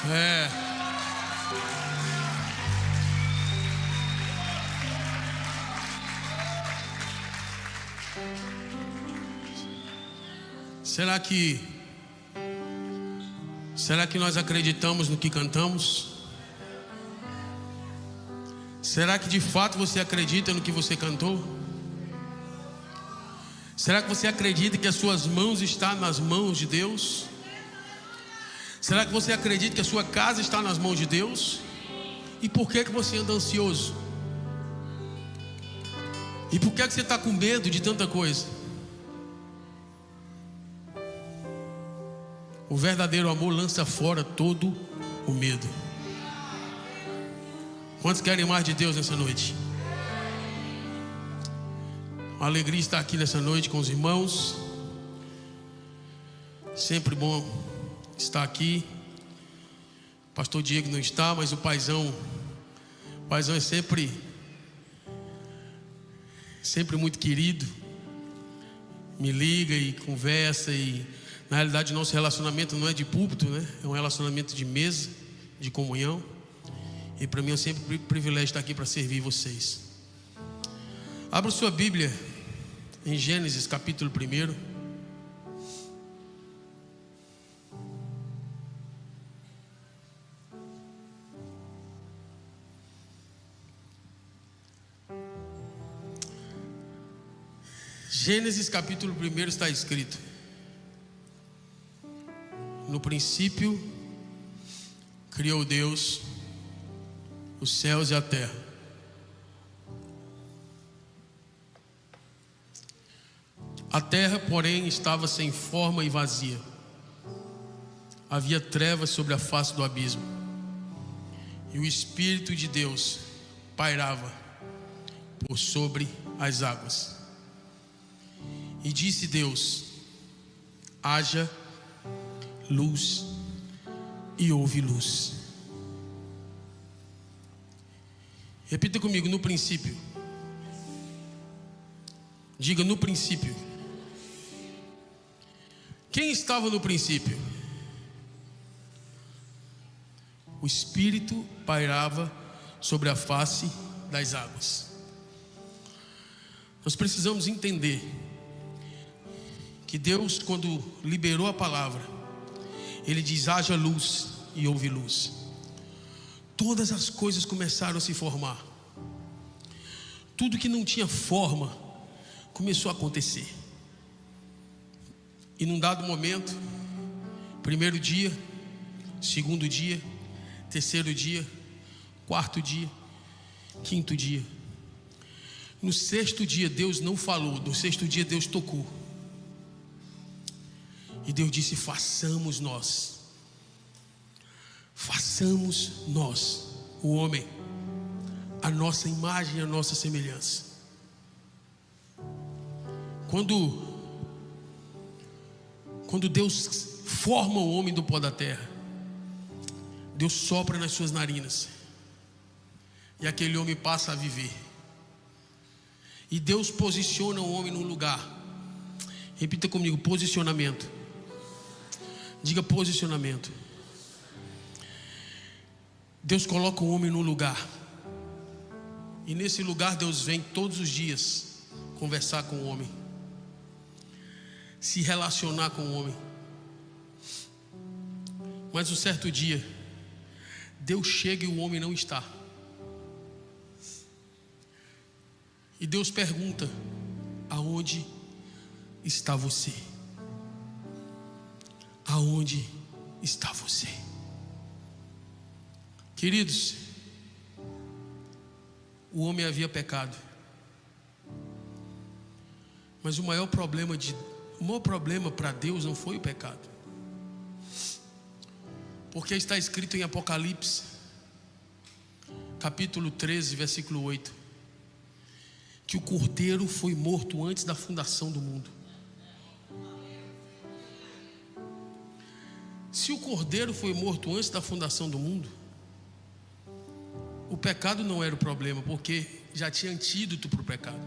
É. Será que nós acreditamos no que cantamos? Será que de fato você acredita no que você cantou? Será que você acredita que as suas mãos estão nas mãos de Deus? Será que você acredita que a sua casa está nas mãos de Deus? E por que você anda ansioso? E por que você está com medo de tanta coisa? O verdadeiro amor lança fora todo o medo. Quantos querem mais de Deus nessa noite? Uma alegria estar aqui nessa noite com os irmãos. Sempre bom estar aqui. O pastor Diego não está, mas o paizão é sempre muito querido. Me liga e conversa e na realidade nosso relacionamento não é de púlpito, né? É um relacionamento de mesa, de comunhão. E para mim é sempre um privilégio estar aqui para servir vocês. Abra sua Bíblia em Gênesis capítulo 1. Gênesis capítulo 1 está escrito: no princípio criou Deus os céus e a terra. A terra, porém, estava sem forma e vazia. Havia trevas sobre a face do abismo, e o Espírito de Deus pairava por sobre as águas. E disse Deus: haja luz, e houve luz. Repita comigo: no princípio. Diga: no princípio. Quem estava no princípio? O Espírito pairava sobre a face das águas. Nós precisamos entender que Deus, quando liberou a palavra, Ele diz: haja luz, e houve luz. Todas as coisas começaram a se formar. Tudo que não tinha forma começou a acontecer. E num dado momento, primeiro dia, segundo dia, terceiro dia, quarto dia, quinto dia. No sexto dia Deus não falou, no sexto dia Deus tocou. E Deus disse: façamos nós, o homem, a nossa imagem e a nossa semelhança. Quando Deus forma o homem do pó da terra, Deus sopra nas suas narinas, e aquele homem passa a viver. E Deus posiciona o homem num lugar. Repita comigo: posicionamento. Diga: posicionamento. Deus coloca o homem num lugar, e nesse lugar Deus vem todos os dias conversar com o homem, se relacionar com o homem. Mas um certo dia Deus chega e o homem não está. E Deus pergunta: aonde está você? Aonde está você? Queridos, o homem havia pecado, mas o maior problema para Deus não foi o pecado, porque está escrito em Apocalipse capítulo 13, versículo 8, que o Cordeiro foi morto antes da fundação do mundo. Se o Cordeiro foi morto antes da fundação do mundo, o pecado não era o problema, porque já tinha antídoto para o pecado,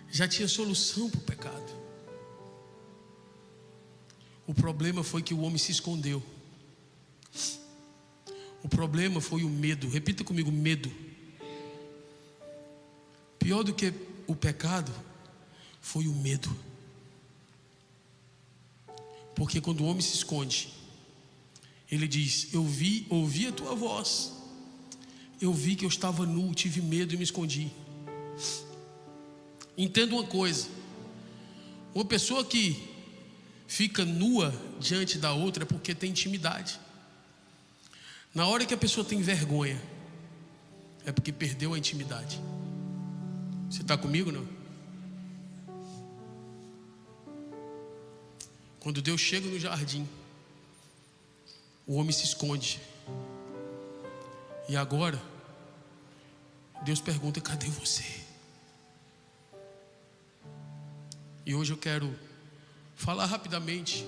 já tinha solução para o pecado. O problema foi que o homem se escondeu O problema foi o medo. Repita comigo: medo. Pior do que o pecado foi o medo. Porque quando o homem se esconde, ele diz: ouvi a tua voz, eu vi que eu estava nu, tive medo e me escondi. Entenda uma coisa: uma pessoa que fica nua diante da outra é porque tem intimidade. Na hora que a pessoa tem vergonha, é porque perdeu a intimidade. Você está comigo, não? Quando Deus chega no jardim, o homem se esconde. E agora, Deus pergunta: cadê você? E hoje eu quero falar rapidamente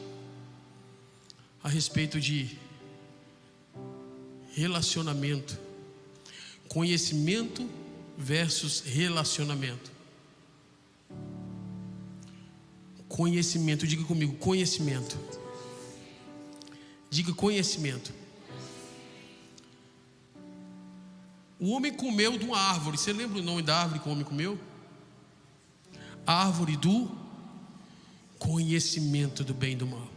a respeito de relacionamento, conhecimento versus relacionamento. Conhecimento, diga comigo: conhecimento. Diga: conhecimento. O homem comeu de uma árvore. Você lembra o nome da árvore que o homem comeu? A árvore do conhecimento do bem e do mal.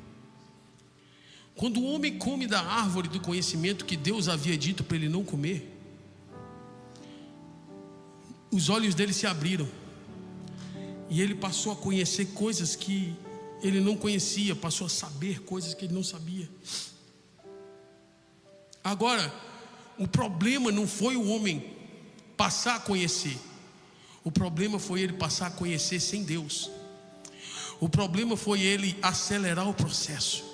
Quando o homem come da árvore do conhecimento que Deus havia dito para ele não comer, os olhos dele se abriram e ele passou a conhecer coisas que ele não conhecia, passou a saber coisas que ele não sabia. Agora, o problema não foi o homem passar a conhecer, o problema foi ele passar a conhecer sem Deus. O problema foi ele acelerar o processo.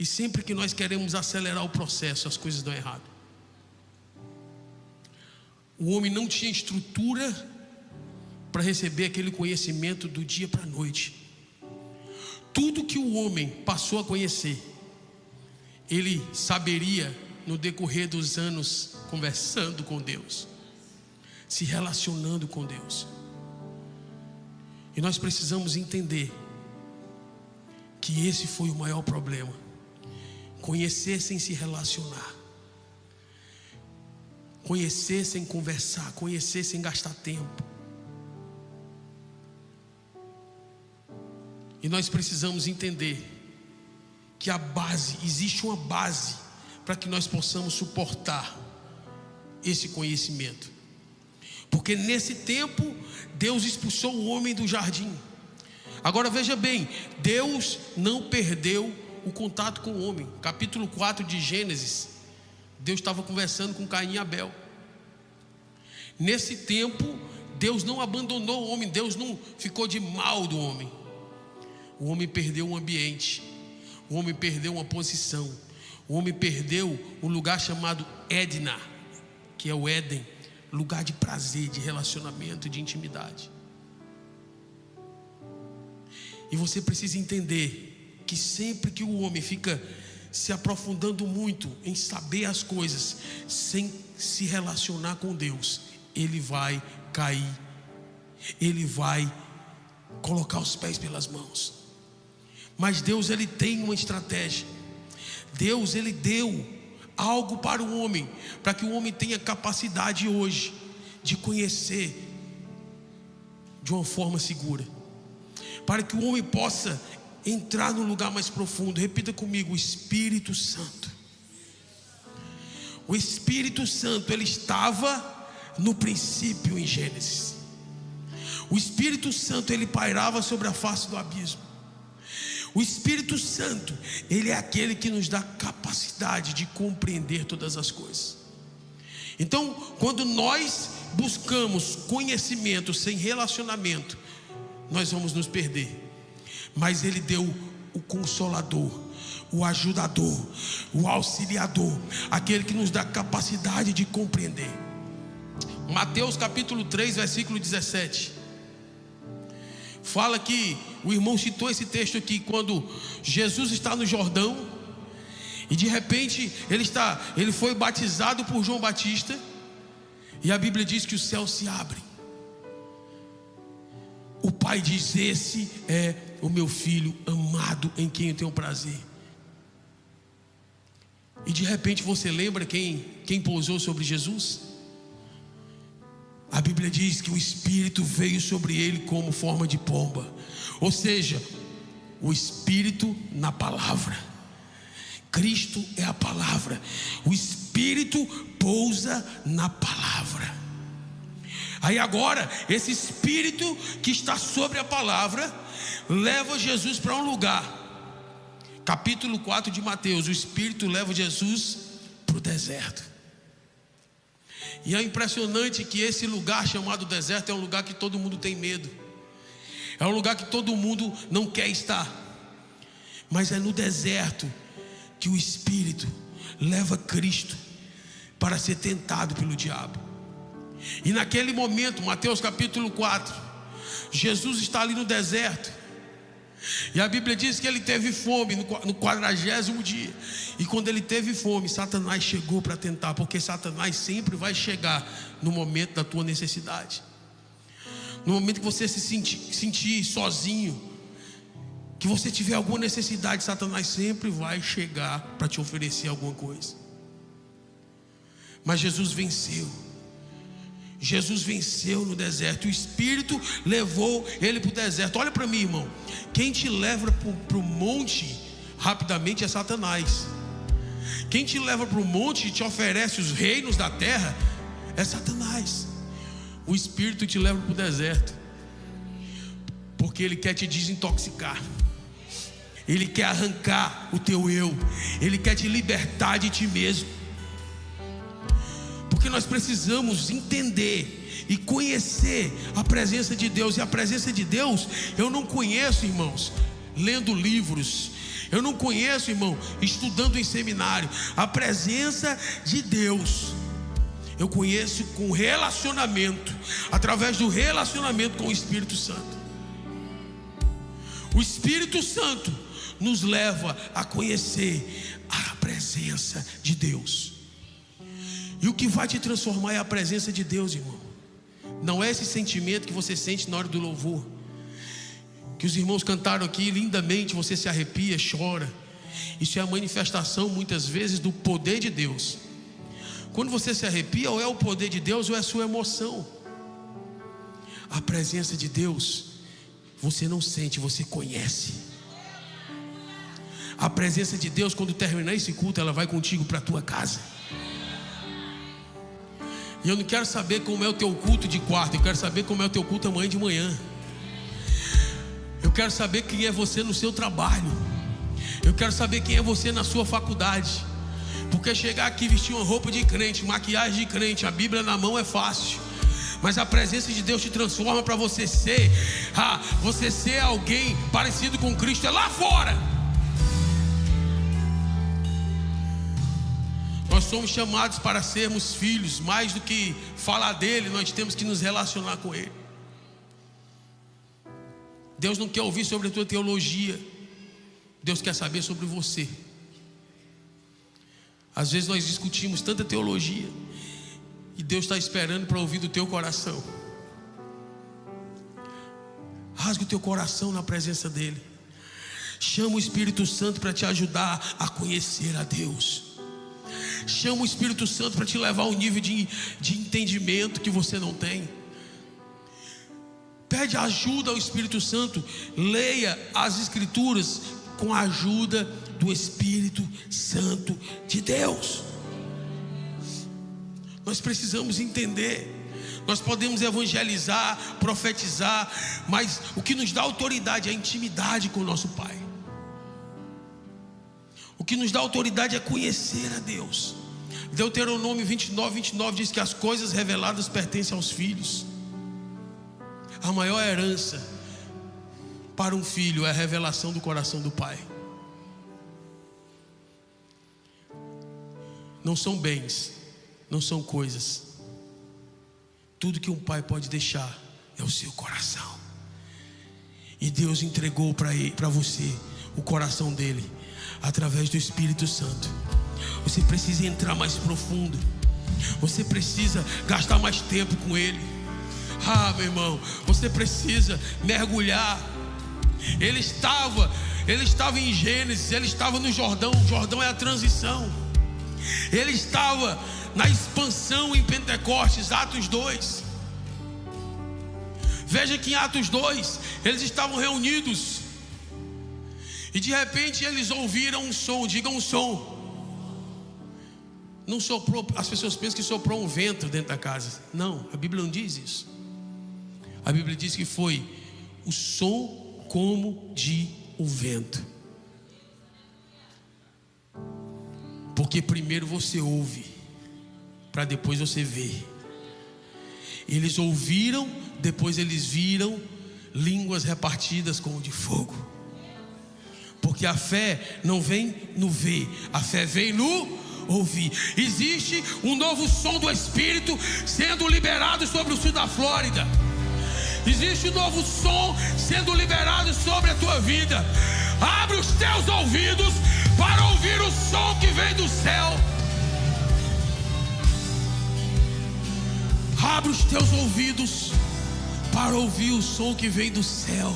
E sempre que nós queremos acelerar o processo, as coisas dão errado. O homem não tinha estrutura para receber aquele conhecimento do dia para a noite. Tudo que o homem passou a conhecer, ele saberia no decorrer dos anos, conversando com Deus, se relacionando com Deus. E nós precisamos entender que esse foi o maior problema: conhecer sem se relacionar, conhecer sem conversar, conhecer sem gastar tempo. E nós precisamos entender que existe uma base para que nós possamos suportar esse conhecimento. Porque nesse tempo Deus expulsou o homem do jardim. Agora veja bem, Deus não perdeu o contato com o homem. Capítulo 4 de Gênesis, Deus estava conversando com Caim e Abel. Nesse tempo Deus não abandonou o homem, Deus não ficou de mal do homem. O homem perdeu um ambiente, o homem perdeu uma posição, o homem perdeu um lugar chamado Édena, que é o Éden, lugar de prazer, de relacionamento, de intimidade. E você precisa entender que sempre que o homem fica se aprofundando muito em saber as coisas, sem se relacionar com Deus, ele vai cair, ele vai colocar os pés pelas mãos. Mas Deus, ele tem uma estratégia. Deus, ele deu algo para o homem, para que o homem tenha capacidade hoje de conhecer de uma forma segura, para que o homem possa entrar no lugar mais profundo. Repita comigo: o Espírito Santo. O Espírito Santo, ele estava no princípio em Gênesis. O Espírito Santo, ele pairava sobre a face do abismo. O Espírito Santo, ele é aquele que nos dá capacidade de compreender todas as coisas. Então, quando nós buscamos conhecimento sem relacionamento, nós vamos nos perder. Mas ele deu o Consolador, o Ajudador, o Auxiliador, aquele que nos dá capacidade de compreender. Mateus capítulo 3, versículo 17. Fala que o irmão citou esse texto aqui, quando Jesus está no Jordão e de repente ele foi batizado por João Batista, e a Bíblia diz que os céus se abrem. O pai diz: esse é o meu filho amado, em quem eu tenho prazer. E de repente você lembra quem pousou sobre Jesus? A Bíblia diz que o Espírito veio sobre ele como forma de pomba. Ou seja, o Espírito na palavra. Cristo é a palavra. O Espírito pousa na palavra. Aí agora, esse Espírito que está sobre a palavra leva Jesus para um lugar. Capítulo 4 de Mateus, o Espírito leva Jesus para o deserto. E é impressionante que esse lugar chamado deserto é um lugar que todo mundo tem medo. É um lugar que todo mundo não quer estar. Mas é no deserto que o Espírito leva Cristo para ser tentado pelo diabo. E naquele momento, Mateus capítulo 4, Jesus está ali no deserto. E a Bíblia diz que ele teve fome no 40º dia. E quando ele teve fome, Satanás chegou para tentar. Porque Satanás sempre vai chegar no momento da tua necessidade. No momento que você se sentir sozinho, que você tiver alguma necessidade, Satanás sempre vai chegar para te oferecer alguma coisa. Mas Jesus venceu. Jesus venceu no deserto. O Espírito levou ele para o deserto. Olha para mim, irmão. Quem te leva para o monte rapidamente é Satanás. Quem te leva para o monte e te oferece os reinos da terra é Satanás. O Espírito te leva para o deserto porque ele quer te desintoxicar. Ele quer arrancar o teu eu. Ele quer te libertar de ti mesmo. Porque nós precisamos entender e conhecer a presença de Deus. E a presença de Deus eu não conheço, irmãos, lendo livros. Eu não conheço, irmão, estudando em seminário. A presença de Deus eu conheço com relacionamento, através do relacionamento com o Espírito Santo. O Espírito Santo nos leva a conhecer a presença de Deus. E o que vai te transformar é a presença de Deus, irmão. Não é esse sentimento que você sente na hora do louvor, que os irmãos cantaram aqui lindamente, você se arrepia, chora. Isso é a manifestação muitas vezes do poder de Deus. Quando você se arrepia, ou é o poder de Deus ou é a sua emoção. A presença de Deus você não sente, você conhece. A presença de Deus, quando terminar esse culto, ela vai contigo para a tua casa. E eu não quero saber como é o teu culto de quarta, eu quero saber como é o teu culto amanhã de manhã. Eu quero saber quem é você no seu trabalho. Eu quero saber quem é você na sua faculdade. Porque chegar aqui e vestir uma roupa de crente, maquiagem de crente, a Bíblia na mão é fácil. Mas a presença de Deus te transforma para você ser alguém parecido com Cristo é lá fora. Nós somos chamados para sermos filhos. Mais do que falar dele, nós temos que nos relacionar com ele. Deus não quer ouvir sobre a tua teologia. Deus quer saber sobre você. Às vezes nós discutimos tanta teologia e Deus está esperando para ouvir do teu coração. Rasga o teu coração na presença dele. Chama o Espírito Santo para te ajudar a conhecer a Deus. Chama o Espírito Santo para te levar a um nível de entendimento que você não tem. Pede ajuda ao Espírito Santo. Leia as Escrituras com a ajuda do Espírito Santo de Deus. Nós precisamos entender. Nós podemos evangelizar, profetizar, mas o que nos dá autoridade é a intimidade com o nosso Pai. O que nos dá autoridade é conhecer a Deus. Deuteronômio 29 diz que as coisas reveladas pertencem aos filhos. A maior herança para um filho é a revelação do coração do pai. Não são bens, não são coisas. Tudo que um pai pode deixar é o seu coração. E Deus entregou para você o coração dele através do Espírito Santo. Você precisa entrar mais profundo. Você precisa gastar mais tempo com ele. Meu irmão, você precisa mergulhar. Ele estava em Gênesis, ele estava no Jordão. O Jordão é a transição. Ele estava na expansão em Pentecostes, Atos 2. Veja que em Atos 2, eles estavam reunidos. E de repente eles ouviram um som, diga um som. Não soprou, as pessoas pensam que soprou um vento dentro da casa. Não, a Bíblia não diz isso. A Bíblia diz que foi o som como de um vento. Porque primeiro você ouve, para depois você ver. Eles ouviram, depois eles viram línguas repartidas como de fogo. Porque a fé não vem no ver, a fé vem no ouvir. Existe um novo som do Espírito sendo liberado sobre o sul da Flórida. Existe um novo som sendo liberado sobre a tua vida. Abre os teus ouvidos para ouvir o som que vem do céu. Abre os teus ouvidos para ouvir o som que vem do céu.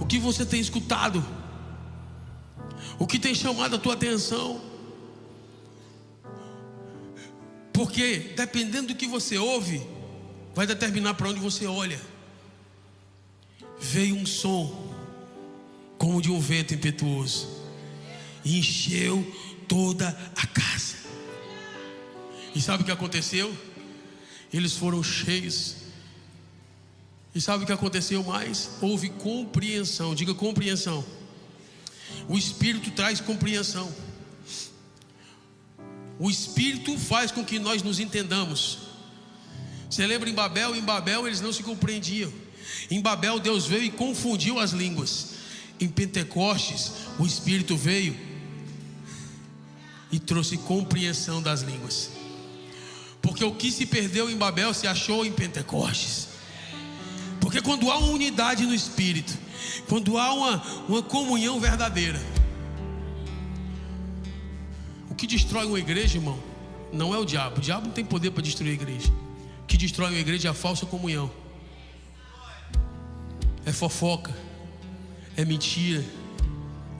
O que você tem escutado? O que tem chamado a tua atenção? Porque dependendo do que você ouve, vai determinar para onde você olha. Veio um som como de um vento impetuoso e encheu toda a casa. E sabe o que aconteceu? Eles foram cheios. E sabe o que aconteceu mais? Houve compreensão. Diga compreensão. O Espírito traz compreensão. O Espírito faz com que nós nos entendamos. Você lembra em Babel? Em Babel eles não se compreendiam. Em Babel Deus veio e confundiu as línguas. Em Pentecostes o Espírito veio e trouxe compreensão das línguas. Porque o que se perdeu em Babel se achou em Pentecostes. Porque quando há uma unidade no Espírito, quando há uma comunhão verdadeira, o que destrói uma igreja, irmão, não é o diabo. O diabo não tem poder para destruir a igreja. O que destrói uma igreja é a falsa comunhão. É fofoca, é mentira,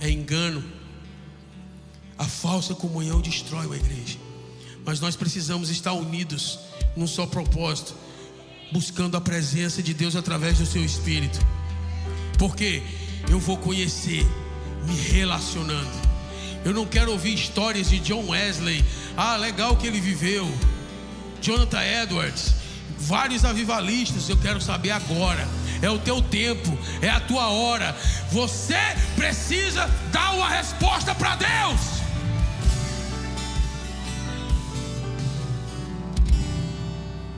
é engano. A falsa comunhão destrói uma igreja. Mas nós precisamos estar unidos num só propósito, buscando a presença de Deus através do seu Espírito. Porque eu vou conhecer me relacionando. Eu não quero ouvir histórias de John Wesley. Ah, legal que ele viveu. Jonathan Edwards, vários avivalistas. Eu quero saber agora. É o teu tempo, é a tua hora. Você precisa dar uma resposta para Deus.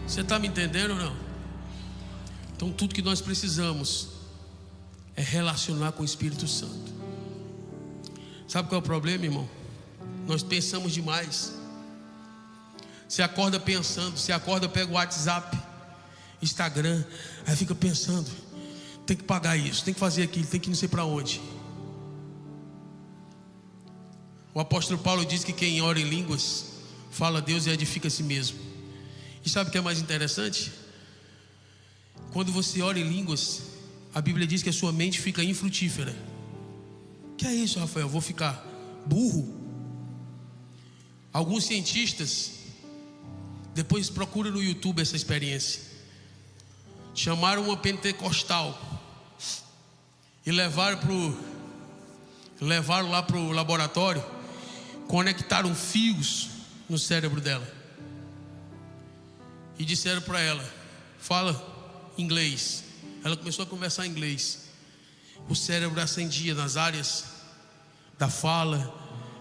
Você está me entendendo ou não? Então tudo que nós precisamos é relacionar com o Espírito Santo. Sabe qual é o problema, irmão? Nós pensamos demais. Você acorda pensando, você acorda, pega o WhatsApp, Instagram, aí fica pensando, tem que pagar isso, tem que fazer aquilo, tem que não sei para onde. O apóstolo Paulo diz que quem ora em línguas fala a Deus e edifica a si mesmo. E sabe o que é mais interessante? Quando você ora em línguas, a Bíblia diz que a sua mente fica infrutífera. Que é isso, Rafael? Vou ficar burro? Alguns cientistas, depois procura no YouTube essa experiência, chamaram uma pentecostal e levaram lá para o laboratório, conectaram fios no cérebro dela e disseram para ela: fala inglês. Ela começou a conversar em inglês. O cérebro acendia nas áreas da fala,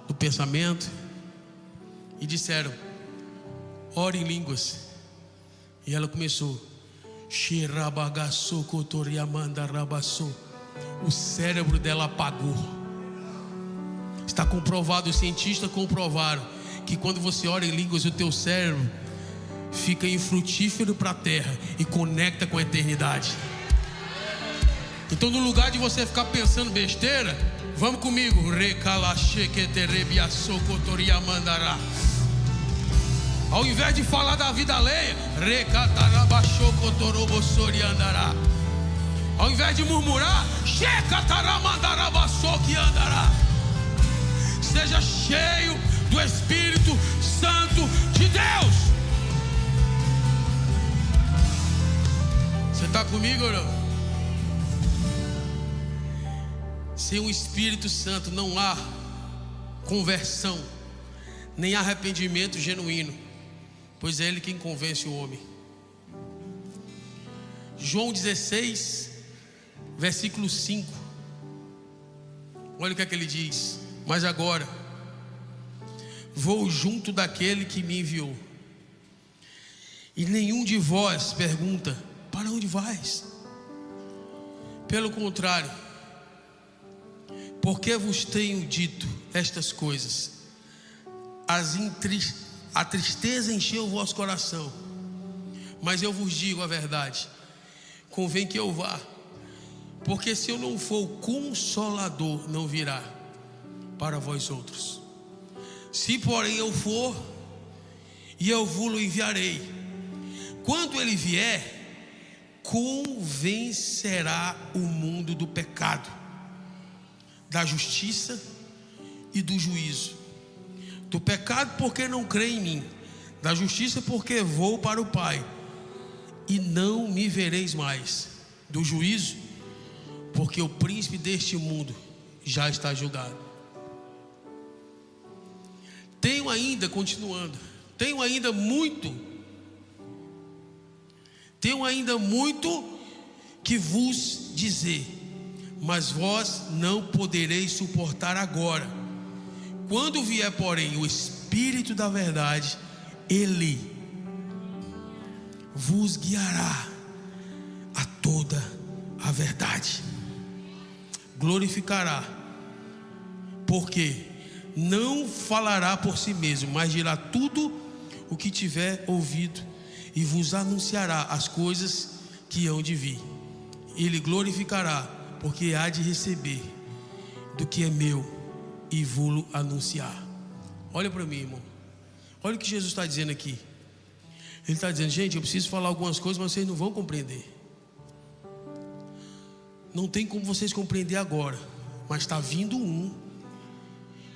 do pensamento. E disseram: ore em línguas. E ela começou. O cérebro dela apagou. Está comprovado, os cientistas comprovaram que quando você ora em línguas, o teu cérebro fica infrutífero para a terra e conecta com a eternidade. Então, no lugar de você ficar pensando besteira, vamos comigo. Ao invés de falar da vida alheia, ao invés de murmurar, seja cheio Espírito Santo de Deus. Você está comigo ou não? Sem o Espírito Santo não há conversão, nem arrependimento genuíno, pois é Ele quem convence o homem. João 16, versículo 5. Olha o que é que ele diz: mas agora vou junto daquele que me enviou, e nenhum de vós pergunta: para onde vais? Pelo contrário, porque vos tenho dito estas coisas, a tristeza encheu o vosso coração. Mas eu vos digo a verdade: convém que eu vá, porque se eu não for, o Consolador não virá para vós outros. Se porém eu for, e eu vos enviarei, quando ele vier, convencerá o mundo do pecado, da justiça e do juízo. Do pecado, porque não crê em mim; da justiça, porque vou para o Pai e não me vereis mais; do juízo, porque o príncipe deste mundo já está julgado. Tenho ainda, continuando, tenho ainda muito que vos dizer, mas vós não podereis suportar agora. Quando vier, porém, o Espírito da verdade, Ele vos guiará a toda a verdade. Glorificará, porque não falará por si mesmo, mas dirá tudo o que tiver ouvido, e vos anunciará as coisas que hão de vir. Ele glorificará, porque há de receber do que é meu e vou-lo anunciar. Olha para mim, irmão. Olha o que Jesus está dizendo aqui. Ele está dizendo: gente, eu preciso falar algumas coisas, mas vocês não vão compreender. Não tem como vocês compreender agora, mas está vindo um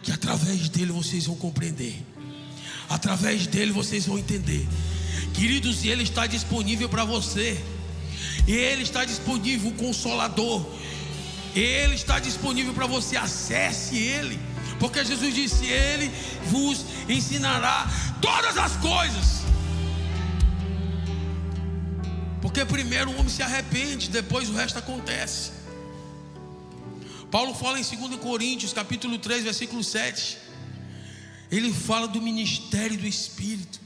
que através dele vocês vão compreender, através dele vocês vão entender. Queridos, e Ele está disponível para você. Ele está disponível, o Consolador. Ele está disponível para você. Acesse Ele, porque Jesus disse: Ele vos ensinará todas as coisas. Porque primeiro o homem se arrepende, depois o resto acontece. Paulo fala em 2 Coríntios capítulo 3, versículo 7. Ele fala do ministério do Espírito.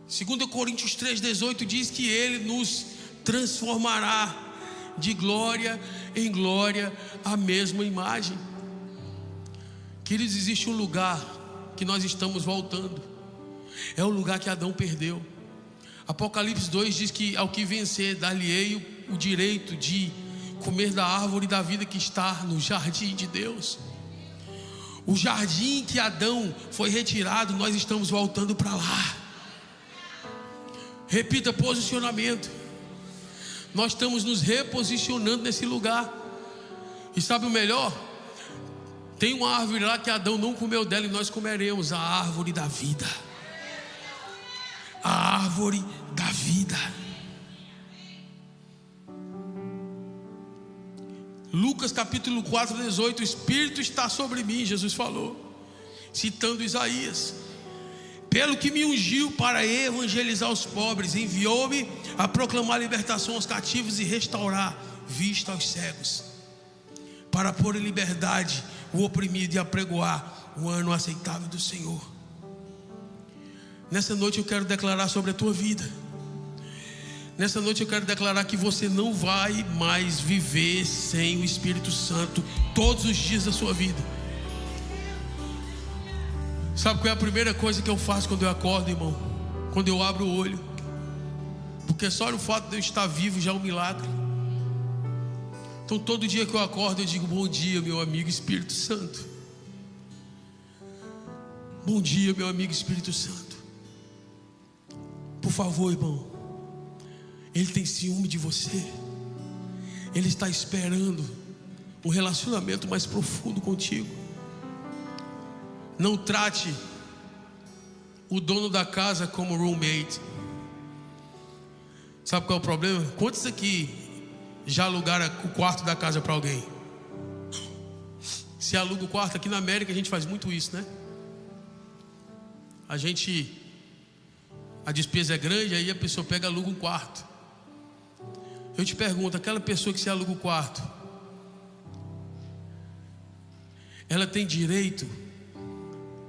2 Coríntios 3,18 diz que Ele nos transformará de glória em glória à mesma imagem. Queridos, existe um lugar que nós estamos voltando. É o lugar que Adão perdeu. Apocalipse 2 diz que ao que vencer, dar-lhe-ei o direito de comer da árvore da vida que está no jardim de Deus. O jardim que Adão foi retirado, nós estamos voltando para lá. Repita: posicionamento. Nós estamos nos reposicionando nesse lugar. E sabe o melhor? Tem uma árvore lá que Adão não comeu dela, e nós comeremos a árvore da vida. A árvore da vida. Lucas capítulo 4, 18. O Espírito está sobre mim, Jesus falou, citando Isaías, pelo que me ungiu para evangelizar os pobres, enviou-me a proclamar libertação aos cativos e restaurar vista aos cegos, para pôr em liberdade o oprimido e apregoar o ano aceitável do Senhor. Nessa noite eu quero declarar sobre a tua vida. Nessa noite eu quero declarar que você não vai mais viver sem o Espírito Santo todos os dias da sua vida. Sabe qual é a primeira coisa que eu faço quando eu acordo, irmão? Quando eu abro o olho. Porque só o fato de eu estar vivo já é um milagre. Então todo dia que eu acordo eu digo: bom dia, meu amigo Espírito Santo. Bom dia, meu amigo Espírito Santo. Por favor, irmão, Ele tem ciúme de você. Ele está esperando um relacionamento mais profundo contigo. Não trate o dono da casa como roommate. Sabe qual é o problema? Quantos aqui já alugaram o quarto da casa para alguém? Se aluga o quarto, aqui na América a gente faz muito isso, né? A despesa é grande, aí a pessoa pega e aluga um quarto. Eu te pergunto, aquela pessoa que se aluga o quarto, ela tem direito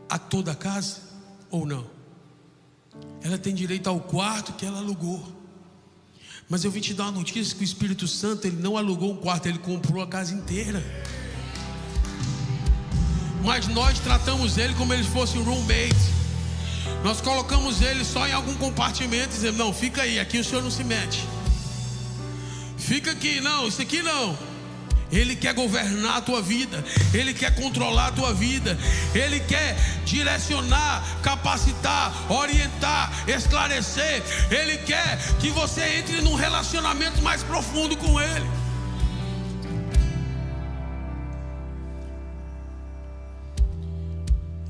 a toda a casa ou não? Ela tem direito ao quarto que ela alugou. Mas eu vim te dar uma notícia que o Espírito Santo, ele não alugou um quarto, ele comprou a casa inteira. Mas nós tratamos ele como ele fosse um roommate. Nós colocamos ele só em algum compartimento e dizemos: não, fica aí, aqui o senhor não se mete. Fica aqui, não, isso aqui não. Ele quer governar a tua vida, ele quer controlar a tua vida, ele quer direcionar, capacitar, orientar, esclarecer. Ele quer que você entre num relacionamento mais profundo com ele.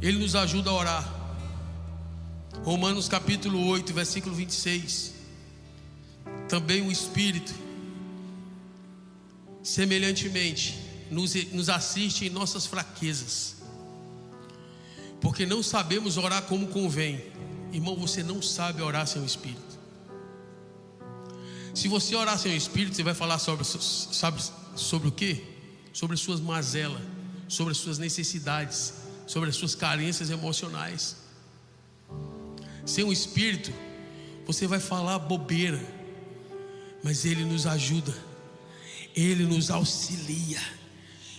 Ele nos ajuda a orar. Romanos capítulo 8, versículo 26. Também o Espírito, semelhantemente, nos assiste em nossas fraquezas, porque não sabemos orar como convém. Irmão, você não sabe orar sem o Espírito. Se você orar sem o Espírito, você vai falar sobre o quê? Sobre as suas mazelas, sobre as suas necessidades, sobre as suas carências emocionais. Sem o Espírito, você vai falar bobeira, mas Ele nos ajuda, Ele nos auxilia.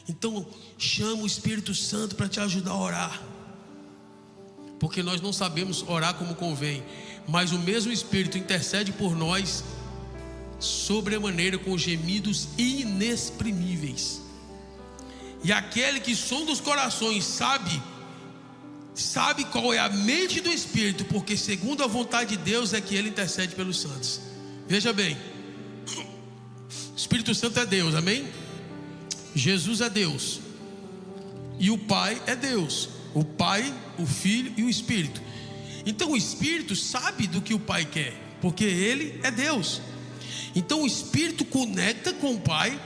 Então chama o Espírito Santo para te ajudar a orar, porque nós não sabemos orar como convém, mas o mesmo Espírito intercede por nós sobremaneira com gemidos inexprimíveis. E aquele que sonda os corações sabe qual é a mente do Espírito, porque segundo a vontade de Deus é que Ele intercede pelos santos. Veja bem, o Espírito Santo é Deus, amém? Jesus é Deus, e o Pai é Deus. O Pai, o Filho e o Espírito. Então o Espírito sabe do que o Pai quer, porque Ele é Deus. Então o Espírito conecta com o Pai.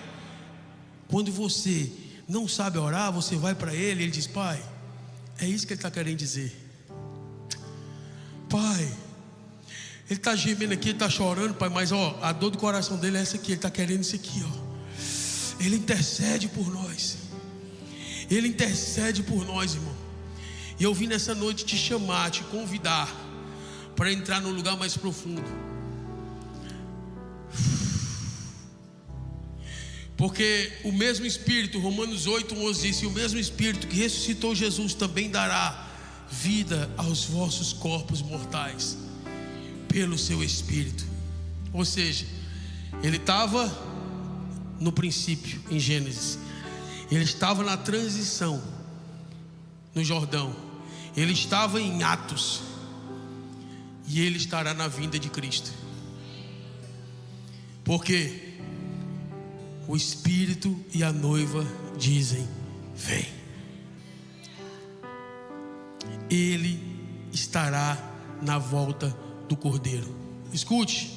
Quando você não sabe orar, você vai para Ele e Ele diz: Pai, é isso que Ele está querendo dizer. Pai, Ele está gemendo aqui, Ele está chorando, Pai, mas a dor do coração dele é essa aqui, Ele está querendo isso aqui, Ele intercede por nós. Ele intercede por nós, irmão. E eu vim nessa noite te chamar, te convidar para entrar num lugar mais profundo. Porque o mesmo Espírito, Romanos 8:11 diz: e o mesmo Espírito que ressuscitou Jesus também dará vida aos vossos corpos mortais pelo seu Espírito. Ou seja, ele estava no princípio, em Gênesis, ele estava na transição no Jordão, ele estava em Atos, e ele estará na vinda de Cristo. Porque o Espírito e a noiva dizem: vem. Ele estará na volta do Cordeiro. Escute,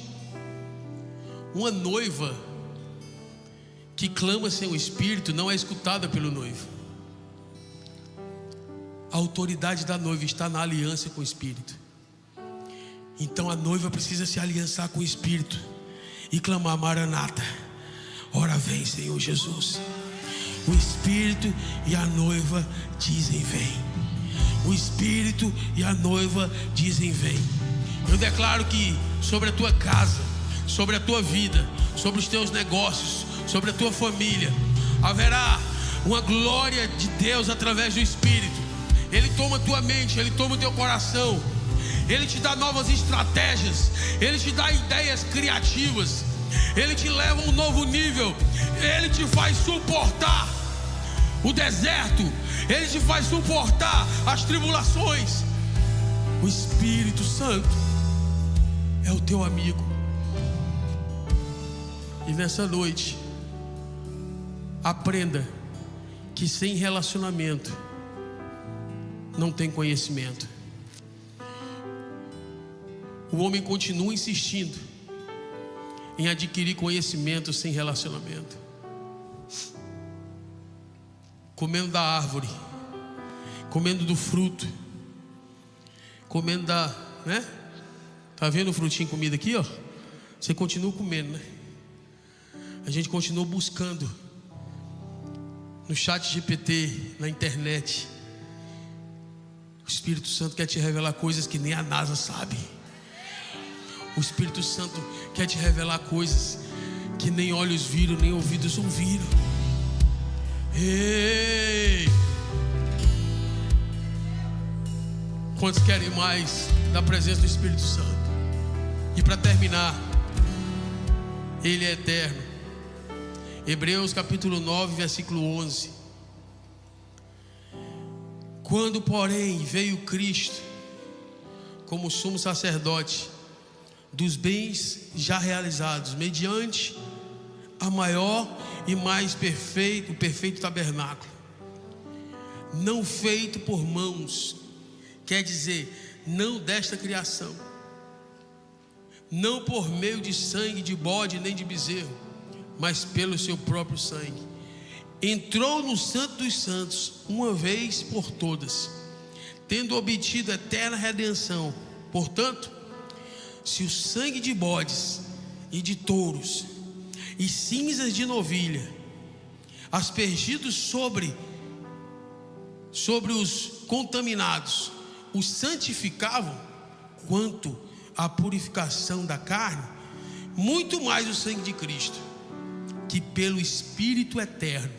uma noiva que clama sem o Espírito não é escutada pelo noivo. A autoridade da noiva está na aliança com o Espírito. Então a noiva precisa se aliançar com o Espírito e clamar: Maranata, ora vem, Senhor Jesus. O Espírito e a noiva dizem: vem. O Espírito e a noiva dizem: vem. Eu declaro que sobre a tua casa, sobre a tua vida, sobre os teus negócios, sobre a tua família, haverá uma glória de Deus através do Espírito. Ele toma a tua mente, Ele toma o teu coração, Ele te dá novas estratégias, Ele te dá ideias criativas, Ele te leva a um novo nível, Ele te faz suportar o deserto, Ele te faz suportar as tribulações. O Espírito Santo é o teu amigo. E nessa noite, aprenda que sem relacionamento não tem conhecimento. O homem continua insistindo em adquirir conhecimento sem relacionamento, comendo da árvore, comendo do fruto, comendo da, né? Tá vendo o frutinho comido aqui, ó? Você continua comendo, né? A gente continua buscando no chat GPT, na internet. O Espírito Santo quer te revelar coisas que nem a NASA sabe. O Espírito Santo quer te revelar coisas que nem olhos viram, nem ouvidos ouviram. Ei! Quantos querem mais da presença do Espírito Santo? E para terminar, Ele é eterno. Hebreus capítulo 9, versículo 11. Quando, porém, veio Cristo como sumo sacerdote dos bens já realizados, mediante a maior e mais perfeito, o perfeito tabernáculo, não feito por mãos, quer dizer, não desta criação, não por meio de sangue de bode nem de bezerro, mas pelo seu próprio sangue, entrou no Santo dos Santos uma vez por todas, tendo obtido eterna redenção. Portanto, se o sangue de bodes e de touros e cinzas de novilha, aspergidos sobre os contaminados, os santificavam, quanto à purificação da carne, muito mais o sangue de Cristo, que pelo Espírito eterno,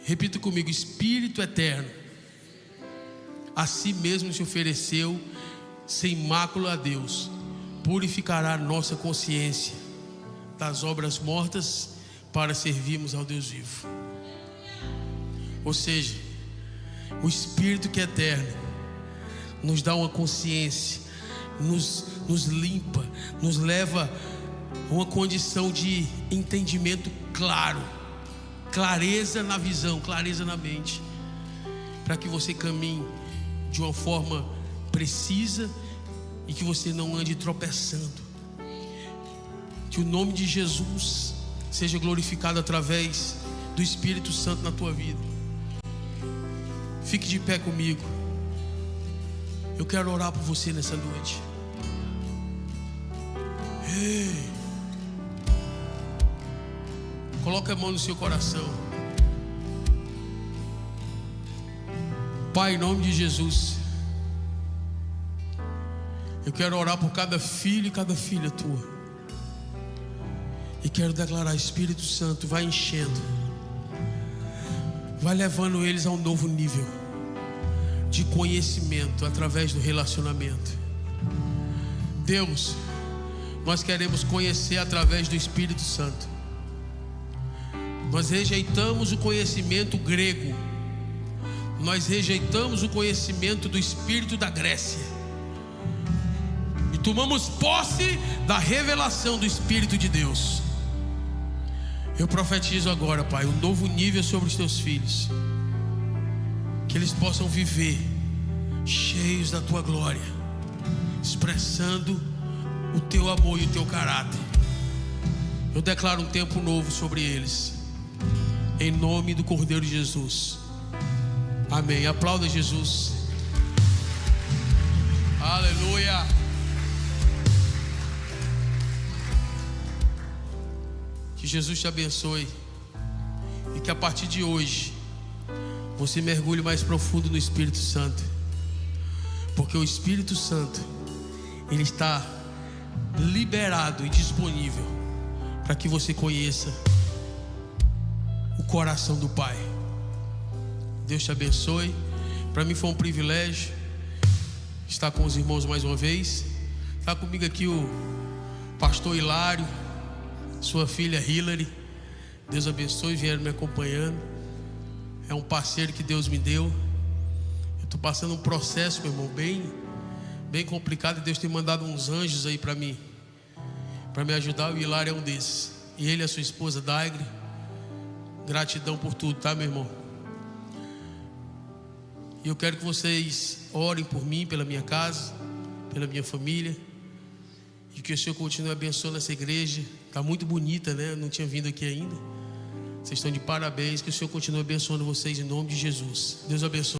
repita comigo, Espírito eterno, a si mesmo se ofereceu sem mácula a Deus, purificará nossa consciência das obras mortas para servirmos ao Deus vivo. Ou seja, o Espírito que é eterno nos dá uma consciência, nos limpa, nos leva a uma condição de entendimento claro, clareza na visão, clareza na mente, para que você caminhe de uma forma precisa e que você não ande tropeçando. Que o nome de Jesus seja glorificado através do Espírito Santo na tua vida. Fique de pé comigo. Eu quero orar por você nessa noite. Ei. Coloca a mão no seu coração. Pai, em nome de Jesus, eu quero orar por cada filho e cada filha tua. E quero declarar, Espírito Santo, vai enchendo, vai levando eles a um novo nível de conhecimento através do relacionamento. Deus, nós queremos conhecer através do Espírito Santo. Nós rejeitamos o conhecimento grego, nós rejeitamos o conhecimento do espírito da Grécia e tomamos posse da revelação do Espírito de Deus. Eu profetizo agora, Pai, um novo nível sobre os teus filhos, que eles possam viver cheios da tua glória, expressando o teu amor e o teu caráter. Eu declaro um tempo novo sobre eles, em nome do Cordeiro de Jesus. Amém. Aplauda Jesus. Aleluia. Que Jesus te abençoe e que a partir de hoje você mergulhe mais profundo no Espírito Santo, porque o Espírito Santo, ele está liberado e disponível para que você conheça o coração do Pai. Deus te abençoe. Para mim foi um privilégio estar com os irmãos mais uma vez. Está comigo aqui o pastor Hilário, sua filha Hilary. Deus abençoe, vieram me acompanhando. É um parceiro que Deus me deu. Eu estou passando um processo, meu irmão, bem complicado, e Deus tem mandado uns anjos aí para mim, para me ajudar. O Hilário é um desses, e ele e a sua esposa Daigre. Gratidão por tudo, tá, meu irmão? E eu quero que vocês orem por mim, pela minha casa, pela minha família. E que o Senhor continue abençoando essa igreja. Está muito bonita, né? Eu não tinha vindo aqui ainda. Vocês estão de parabéns. Que o Senhor continue abençoando vocês em nome de Jesus. Deus abençoe.